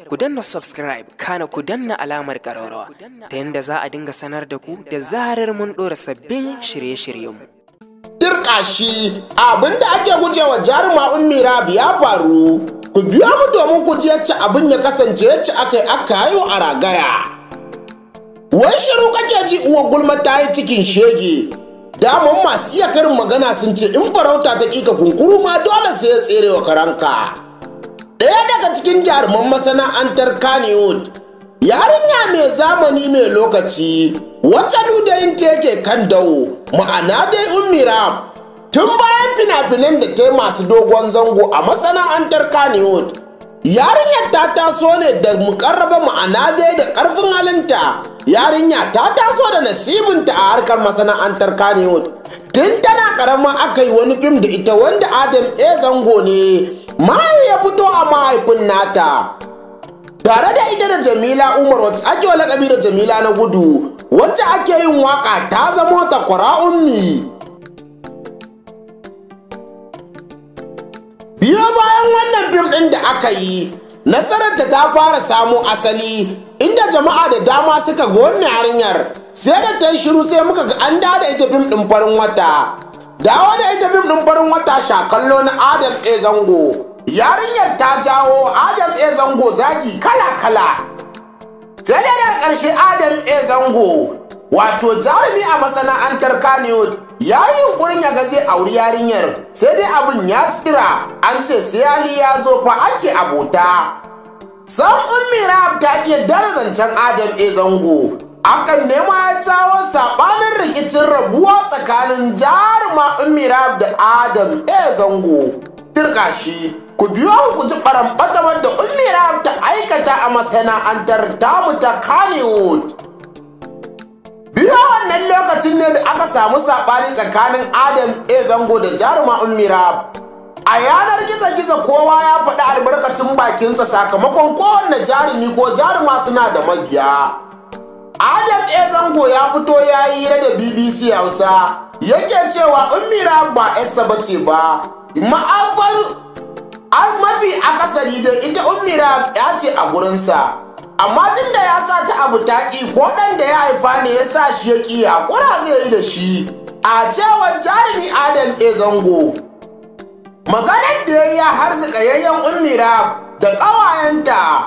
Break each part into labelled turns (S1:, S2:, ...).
S1: ku danna subscribe kana ku danna alamar ƙararrawa ta yanda za a dinga sanar da ku da zarar mun ɗora sabbin shirye-shiryenmu.
S2: Dirƙashi abin da ake gujewa jaruma Ummi Ranah ya faru. Ku biyo mu domin ku ji yacce abin ya kasance yacce aka yi a ragaya. Wai shiru kake ji uwar gulma ta yi cikin shege. Daman masu iya karin magana sun ce in farauta ta ƙika kunkuru ma dole sai ya tsere wa karanka. Ɗaya daga cikin jaruman masana'antar Kannywood, yarinya mai zamani mai lokaci, wacce ludayin ta yake kan dawo, ma'ana dai Ummi Ranah. Tun bayan fina-finan da ta yi masu dogon zango a masana'antar Kannywood, yarinyar ta taso ne da mukarraba ma'ana dai da ƙarfin halinta. Yarinya ta taso da nasibinta a harkar masana'antar Kannywood. Tun tana ƙarama aka yi wani fim da ita wanda Abin Da Zango ne ya fito a mahaifin nata. Tare da ita da Jamila Umar wacce ake wa laƙabi da Jamila na Gudu, wacce ake yin waƙa ta zamo takwara Ummi. Biyo bayan wannan fim ɗin da aka yi, nasararta ta fara samo asali, inda jama'a da dama suka ga wannan yarinyar. Sai da ta yi shiru sai muka ga an da ita fim ɗin farin wata. Dawo da ita fim ɗin farin wata shakallo na Abin Da Zango. Yarinyar ta jawo Abin Da Zango zagi kala-kala. Sai da daga ƙarshe Abin Da Zango, wato jarumi a masana'antar Kannywood, ya yi yunkurin ya ga zai auri yarinyar, sai dai abin ya tsira. An ce sai hali ya zo fa ake abota. Sam Ummi Ranah ta iya zancen Abin Da Zango. Akan nema ya tsawo saɓanin rikicin rabuwa tsakanin jaruma Ummi Ranah da Abin Da Zango. Dirƙashi, ku biyo ku ji ɓaramɓatamar da Ummi Ranah ta aikata a masana'antar tamu ta Kannywood. Biyo wannan lokacin ne da aka samu saɓani tsakanin Abin Da Zango da jaruma Ummi Ranah. A yanar gizo-gizo kowa ya faɗi albarkacin bakinsa sakamakon kowanne jarumi ko jaruma suna da mabiya. Abin Da Zango ya fito ya yi hira da BBC Hausa, yake cewa Ummi Ranah ba 'yarsa bace ba. Mafi akasari da ita Ummi Ranah ya ce a gurinsa. Amma tun da ya sa ta abu taƙi ko ɗan da ya haifa ne ya sa shi ya ƙi haƙura zai yi da shi. A cewar jarumi Abin Da Zango, maganar da ya harzika yayyan Ummi Ranah da ƙawayenta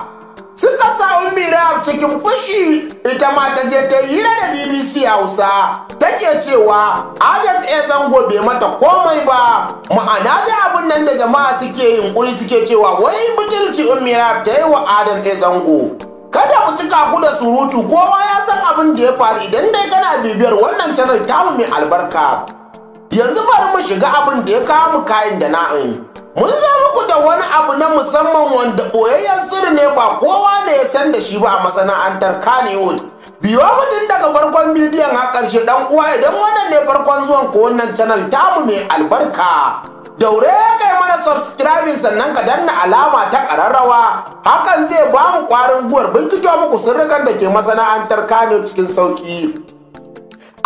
S2: suka sa Ummi Ranah cikin fushi. Ita ma ta je ta hira da BBC Hausa, take cewa Abin Da Zango bai mata komai ba. Ma'ana da abin nan da jama'a suke yunkuri suke cewa wai butulci Ummi Ranah ta yi wa Abin Da Zango. Kada mu cika ku da surutu, kowa ya san abin da ya faru idan dai kana bibiyar wannan channel tamu mai albarka. Yanzu bari mu shiga abin da ya kawo mu kayan da na'in. Mun zo muku da wani abu na musamman wanda ɓoyayyen sirri ne ba kowa ne ya san da shi ba a masana'antar Kannywood. Biyo mutum daga farkon bidiyon har ƙarshe ɗan uwa idan wannan ne farkon zuwan ku wannan channel tamu mai albarka. Daure kai mana subscribing sannan ka danna alama ta ƙararrawa. Hakan zai ba mu ƙwarin gwiwar binciko muku sirrikan da ke masana'antar Kannywood cikin sauƙi.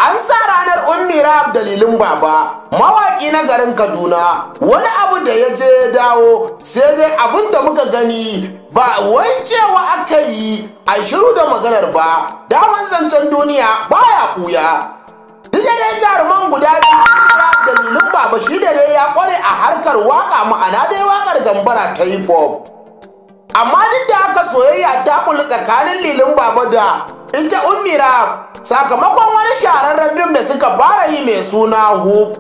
S2: An sa ranar Ummi Ranah dalilin baba, mawaƙi na garin Kaduna. Wani abu da ya je ya dawo, sai dai abin da muka gani ba wai cewa aka yi a shiru da maganar ba. Daman zancen duniya baya ɓuya. Duk da dai jaruman guda biyu dalilin baba shi da dai ya ƙware a harkar waƙa, ma'ana dai waƙar gambara ta hip hop. Amma duk da haka soyayya ta kula tsakanin lilin baba da ita Ummi Ranah sakamakon wani shahararren fim da suka fara yi mai suna Hoop.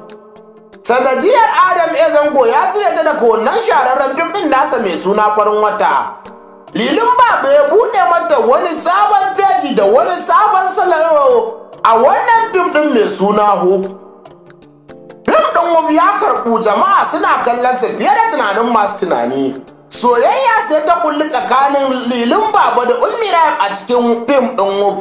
S2: Sanadiyar Abin Da Zango ya cire ta daga wannan shahararren fim ɗin nasa mai suna farin wata. Lilin baba ya buɗe mata wani sabon feji da wani sabon salaro a wannan fim ɗin mai suna Hoop. Fim ɗin Hoop ya karɓu, jama'a suna kallon sa fiye da tunanin masu tunani. Soyayya sai ta kulli tsakanin lilin baba da Ummi Ranah a cikin fim ɗin Hoop.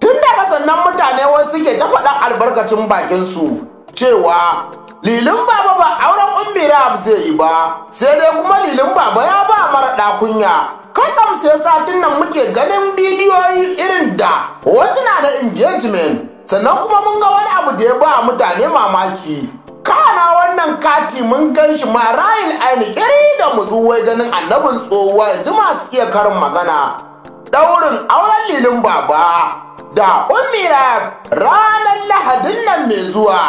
S2: Tun daga sannan mutane wasu suke ta faɗan albarkacin bakinsu cewa lilin baba ba auren Ummi Ranah zai yi ba, sai dai kuma lilin baba ya ba mara ɗakunya. Kasam sai satin nan muke ganin bidiyoyi irin da hotuna da engagement, sannan kuma mun ga wani abu da ya ba mutane mamaki. kana wannan kati mun gan shi ma rayil aini kiri da muzuwai ganin annabin tsohuwa yanzu masu iya karin magana. Daurin auren lilin baba da Ummi ranar Lahadin nan mai zuwa.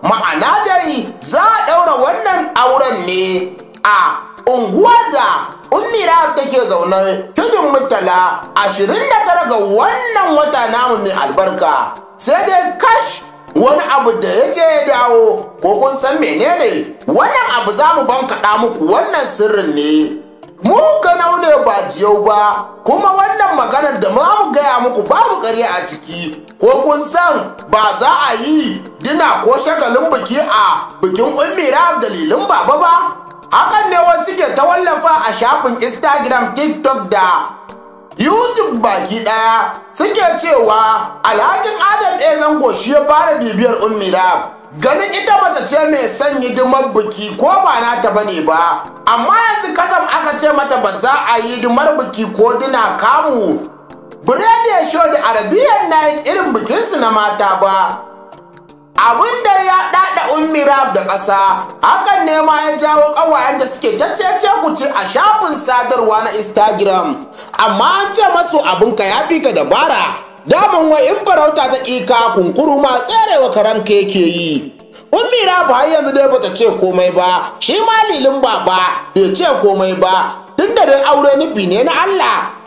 S2: Ma'ana dai za a ɗaura wannan auren ne a unguwar da Ummi take zaune tudun Murtala 29 ga wannan wata namu mai albarka. Sai dai kash wani abu da ya je ya dawo, ko kun san menene wannan abu? Za mu bankaɗa muku wannan sirrin ne. Mu ganau ne ba jiyau ba, kuma wannan maganar da mu gaya muku babu ƙarya a ciki. Ko kun san ba za a yi dina ko shagalin biki a bikin Ummi da lilin baba ba? Hakan ne wasu ke ta wallafa a shafin Instagram, TikTok da YouTube baki ɗaya, suke cewa Alhajin Adam Zango shi ya fara bibiyar Ummi ganin ita mace ce mai son hidimar biki ko ba nata bane ba, amma yanzu kasam aka ce mata ba za a yi hidimar biki ko dina kamu birthday show da Arabian night irin bikinsu na mata ba. Abin da ya dada Ummi da ƙasa, hakan ne ma ya jawo ƙawayen da suke ta cece kuce a shafin sadarwa na Instagram. Amma an ce masu abin ka ya fi ka dabara, daman wai in farauta ta ƙika kunkuru ma tserewa karanka yake yi. Ummi har yanzu dai bata ce komai ba, shi ma lilin baba bai ce komai ba. Tunda dai aure nufi ne na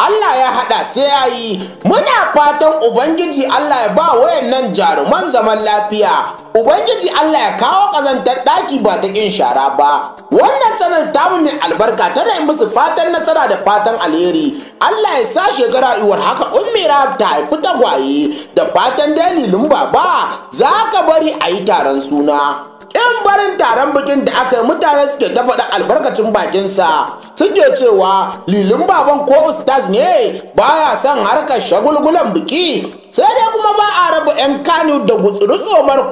S2: Allah ya haɗa sai ya yi. Muna fatan Ubangiji Allah ya ba wayannan jaruman zaman lafiya. Ubangiji Allah ya kawo ƙazantar ɗaki ba ta ƙin shara ba. Wannan channel tamu mai albarka tana yi musu fatan nasara da fatan alheri. Allah ya sa shekara iwar haka Ummi ta haifi tagwaye, da fatan dalilin baba za ka bari a yi taron suna. In barin taron bikin da aka yi, mutane suke ta faɗa albarkacin bakinsa, suke cewa lilin baban ko ustaz ne baya son harkar shagulgulan biki, sai dai kuma ba a raba 'yan Kano da gutsuri tsomar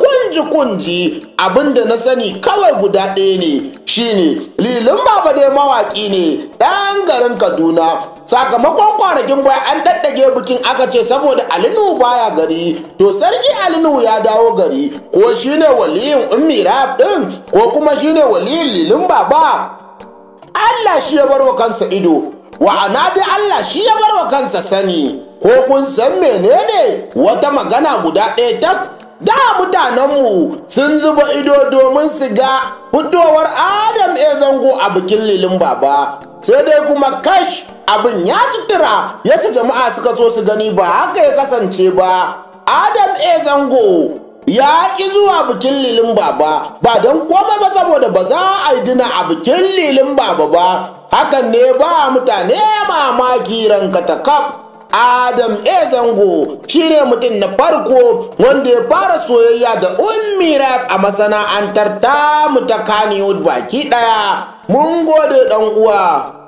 S2: kunji. Abinda na sani kawai guda ɗaya ne, shine lilin baba dai mawaƙi ne ɗan garin Kaduna. Sakamakon kwanakin baya an daddage bikin, aka ce saboda Alinu baya gari, to sarki Alinu ya dawo gari. Ko shine waliyin Ummi din, ko kuma shine waliyin lilin baba? Allah shi ya barwa kansa ido, wa'ana dai Allah shi ya barwa kansa sani. Ko kun san menene wata magana guda ɗaya tak? Da mutanenmu sun zuba ido domin su ga fitowar Adam Zango a bikin lilin baba, sai dai kuma kash abin ya citira, yace jama'a suka so su gani ba haka ya kasance ba. Adam Zango ya ƙi zuwa bikin lilin baba ba don komai ba saboda ba za a yi dina a bikin lilin baba ba. Hakan ne ba mutane mamaki ranka ta kaf. Adam Zango shine mutum na farko wanda ya fara soyayya da Ummi a masana'antar tamu ta Kannywood baki ɗaya. Mun gode ɗan uwa.